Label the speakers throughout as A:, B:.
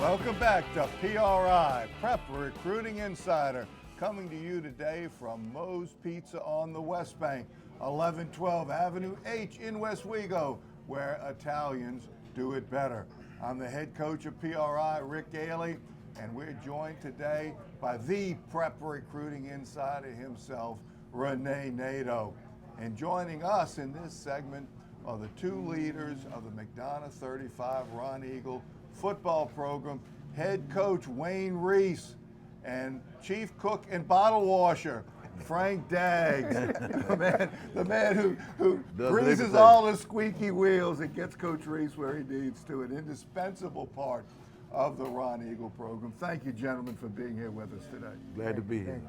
A: Welcome back to PRI, Prep Recruiting Insider, coming to you today from Moe's Pizza on the West Bank, 1112 Avenue H in Westwego, where Italians do it better. I'm the head coach of PRI, Rick Gailey, and we're joined today by the Prep Recruiting Insider himself, Renee Nadeau. And joining us in this segment are the two leaders of the McDonogh 35 Ron Eagle football program, head coach Wayne Reese and chief cook and bottle washer Frank Daggs, the man who greases all the squeaky wheels and gets Coach Reese where he needs to, an indispensable part of the Ron Eagle program. Thank you, gentlemen, for being here with us today.
B: Glad to be here.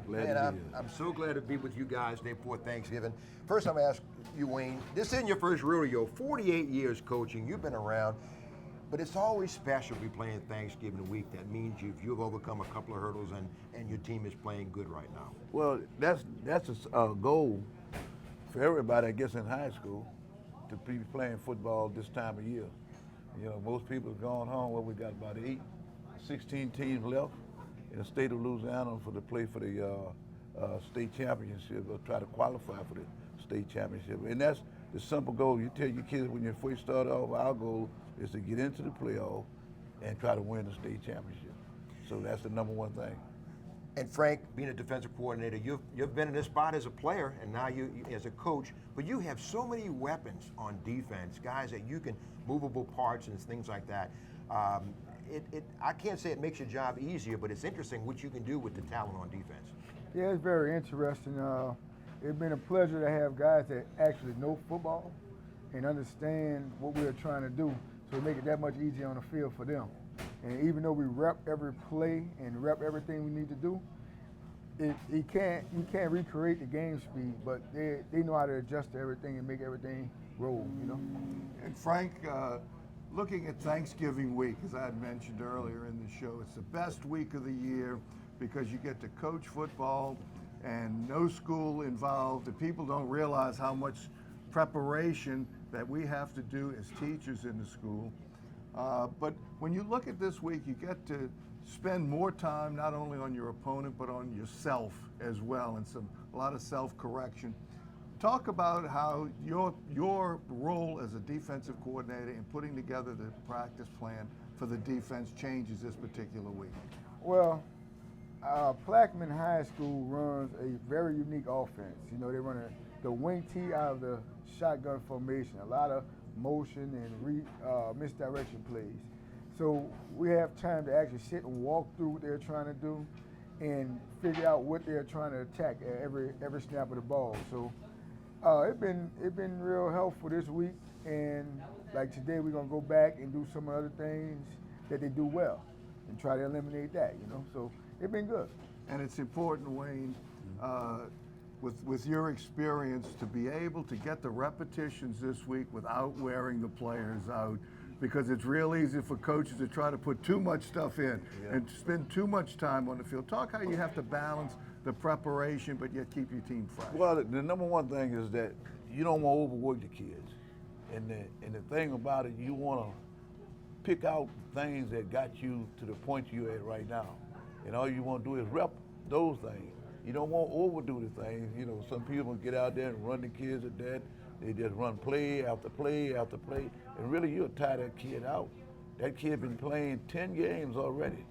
C: I'm so glad to be with you guys day before Thanksgiving. First, I'm going to ask you, Wayne, this isn't your first rodeo. 48 years coaching, you've been around, but it's always special to be playing Thanksgiving week. That means you've overcome a couple of hurdles and your team is playing good right now.
B: Well, that's a goal for everybody, I guess, in high school, to be playing football this time of year. You know, most people have gone home. Well, we got about 16 teams left in the state of Louisiana for to play for the state championship or try to qualify for the state championship. And that's the simple goal. You tell your kids when you first start off, our goal is to get into the playoff and try to win the state championship. So that's the number one thing.
C: And Frank, being a defensive coordinator, you've been in this spot as a player and now you as a coach, but you have so many weapons on defense, guys that you can, movable parts and things like that. I can't say it makes your job easier, but it's interesting what you can do with the talent on defense.
D: Yeah, it's very interesting. It's been a pleasure to have guys that actually know football and understand what we're trying to do, so it makes it that much easier on the field for them. And even though we rep every play and rep everything we need to do, you can't recreate the game speed, but they know how to adjust to everything and make everything roll, you know.
A: And Frank, looking at Thanksgiving week, as I had mentioned earlier in the show, it's the best week of the year because you get to coach football and no school involved, and people don't realize how much preparation that we have to do as teachers in the school. But when you look at this week, you get to spend more time not only on your opponent, but on yourself as well, and a lot of self-correction. Talk about how your role as a defensive coordinator in putting together the practice plan for the defense changes this particular week.
D: Well, Plaquemine High School runs a very unique offense. You know, they run the wing tee out of the shotgun formation, a lot of motion and misdirection plays. So we have time to actually sit and walk through what they're trying to do and figure out what they're trying to attack at every snap of the ball. So it's been real helpful this week, and like today we're gonna go back and do some other things that they do well and try to eliminate that, you know. So it's been good.
A: And it's important, Wayne, with your experience, to be able to get the repetitions this week without wearing the players out, because it's real easy for coaches to try to put too much stuff in and spend too much time on the field. Talk how you have to balance the preparation, but yet keep your team fresh.
B: Well, the number one thing is that you don't want to overwork the kids. And the thing about it, you want to pick out things that got you to the point you're at right now. And all you want to do is rep those things. You don't want to overdo the things. You know, some people get out there and run the kids at that. They just run play after play after play. And really, you'll tire that kid out. That kid been playing 10 games already.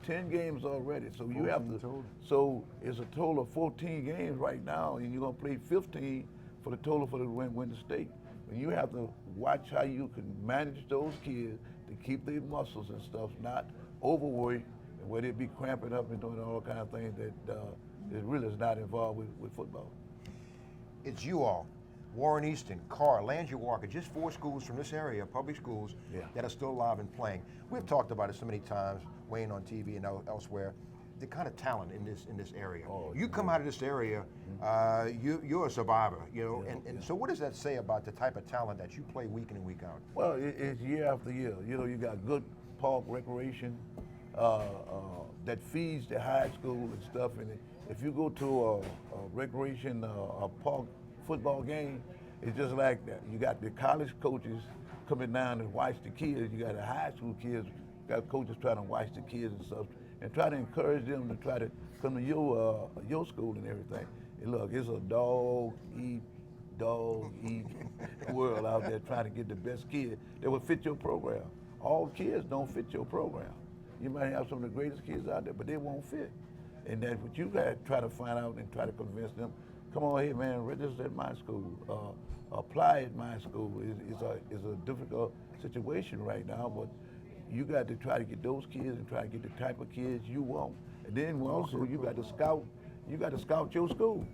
B: 10 games already. So you have to, total. So it's a total of 14 games right now, and you're going to play 15 for the total for the win the state. And you have to watch how you can manage those kids to keep their muscles and stuff not overwork, and where they be cramping up and doing all kind of things that really is not involved with football.
C: It's you all, Warren Easton, Carr, Landry Walker, just 4 schools from this area, public schools, that are still alive and playing. We've talked about it so many times, Wayne, on TV and elsewhere, the kind of talent in this area. Oh, you come out of this area, you're a survivor, you know, and so what does that say about the type of talent that you play week in and week out?
B: Well, it's year after year. You know, you got good park recreation that feeds the high school and stuff, and if you go to a recreation a park football game, it's just like that. You got the college coaches coming down and watch the kids. You got the high school kids got coaches trying to watch the kids and stuff, and try to encourage them to try to come to your school and everything. And look, it's a dog eat world out there trying to get the best kid that will fit your program. All kids don't fit your program. You might have some of the greatest kids out there, but they won't fit. And that's what you got to try to find out and try to convince them. Come on, hey man, register at my school. Apply at my school. It's a difficult situation right now, but you got to try to get those kids and try to get the type of kids you want. And then also you got to scout. You got to scout your school.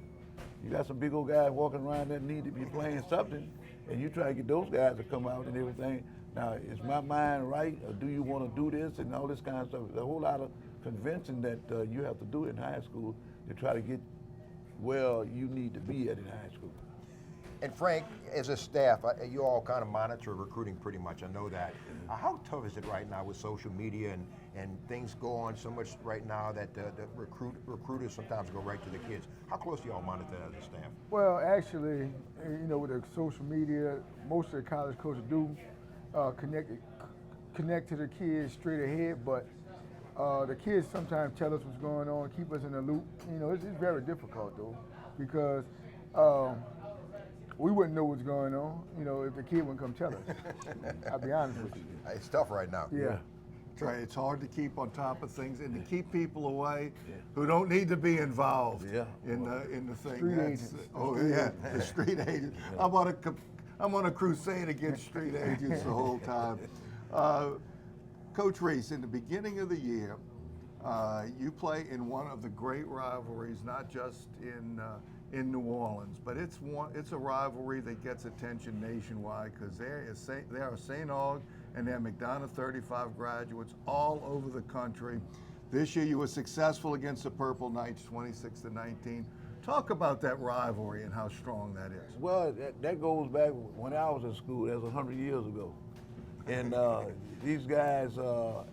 B: You got some big old guys walking around that need to be playing something, and you try to get those guys to come out and everything. Now, is my mind right, or do you want to do this and all this kind of stuff? There's a whole lot of convincing that you have to do in high school to try to get where you need to be at in high school.
C: And Frank, as a staff, you all kind of monitor recruiting pretty much. I know that. How tough is it right now with social media and things go on so much right now that the recruiters sometimes go right to the kids? How close do you all monitor that as a staff?
D: Well, actually, you know, with the social media, most of the college coaches do connect to the kids straight ahead, but the kids sometimes tell us what's going on, keep us in the loop. You know, it's very difficult though, because we wouldn't know what's going on, you know, if the kid wouldn't come tell us. I'll be honest with you.
C: It's tough right now.
D: Yeah.
A: Right, it's hard to keep on top of things and to keep people away who don't need to be involved in the thing.
D: Street agents.
A: The street agents. I'm on a crusade against street agents the whole time. Coach Reese, in the beginning of the year, you play in one of the great rivalries, not just in New Orleans, but it's a rivalry that gets attention nationwide because there are St. Aug and there are McDonogh 35 graduates all over the country. This year you were successful against the Purple Knights, 26-19. Talk about that rivalry and how strong that is.
B: Well, that goes back when I was in school. That was 100 years ago. And these guys,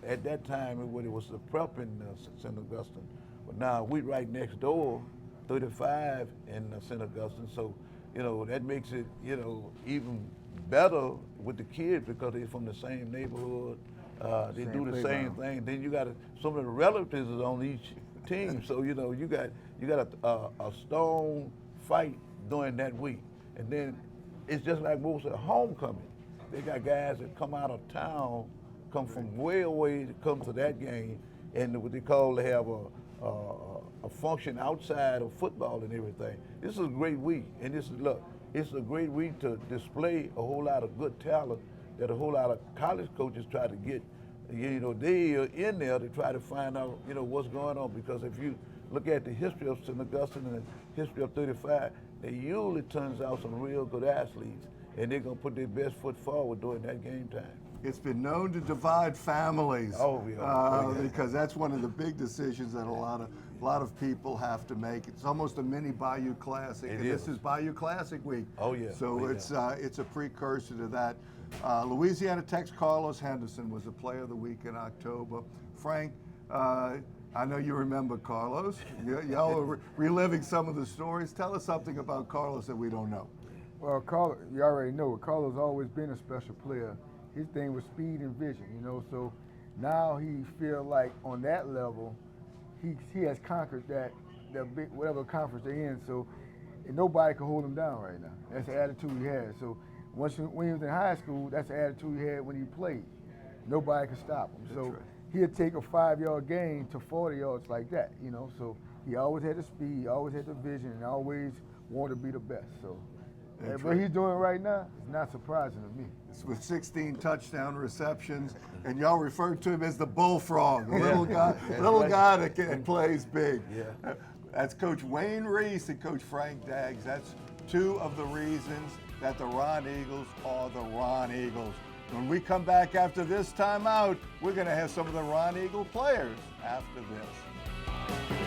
B: at that time, it was the prep in St. Augustine. But now we right next door, 35 in St. Augustine. So, you know, that makes it, you know, even better with the kids because they're from the same neighborhood. They do the same thing. Then you got some of the relatives is on each team. So, you know, you got a stone fight during that week. And then it's just like most of the homecoming. They got guys that come out of town, come from way away to come to that game, and what they have a function outside of football and everything. This is a great week, and it's a great week to display a whole lot of good talent that a whole lot of college coaches try to get. You know, they are in there to try to find out, you know, what's going on, because if you look at the history of St. Augustine and the history of 35, they usually turns out some real good athletes, and they're gonna put their best foot forward during that game time.
A: It's been known to divide families. Because that's one of the big decisions that a lot of people have to make. It's almost a mini Bayou Classic, and this is Bayou Classic week.
B: Oh yeah.
A: So it's a precursor to that. Louisiana Tech's Carlos Henderson was the Player of the Week in October. Frank, I know you remember Carlos. Y'all are reliving some of the stories. Tell us something about Carlos that we don't know.
D: Well, Carlos, you already know it. Carlos always been a special player. His thing was speed and vision, you know. So now he feel like on that level, he has conquered that big, whatever conference they're in. So and nobody can hold him down right now. That's the attitude he has. So when he was in high school, that's the attitude he had when he played. Nobody could stop him. So he'd take a 5-yard gain to 40 yards like that, you know. So he always had the speed, always had the vision, and always wanted to be the best. So what he's doing right now is not surprising to me.
A: It's with 16 touchdown receptions, and y'all referred to him as the bullfrog, the little guy that plays big.
B: Yeah.
A: That's Coach Wayne Reese and Coach Frank Daggs. That's two of the reasons that the Ron Eagles are the Ron Eagles. When we come back after this timeout, we're going to have some of the Ron Eagle players after this.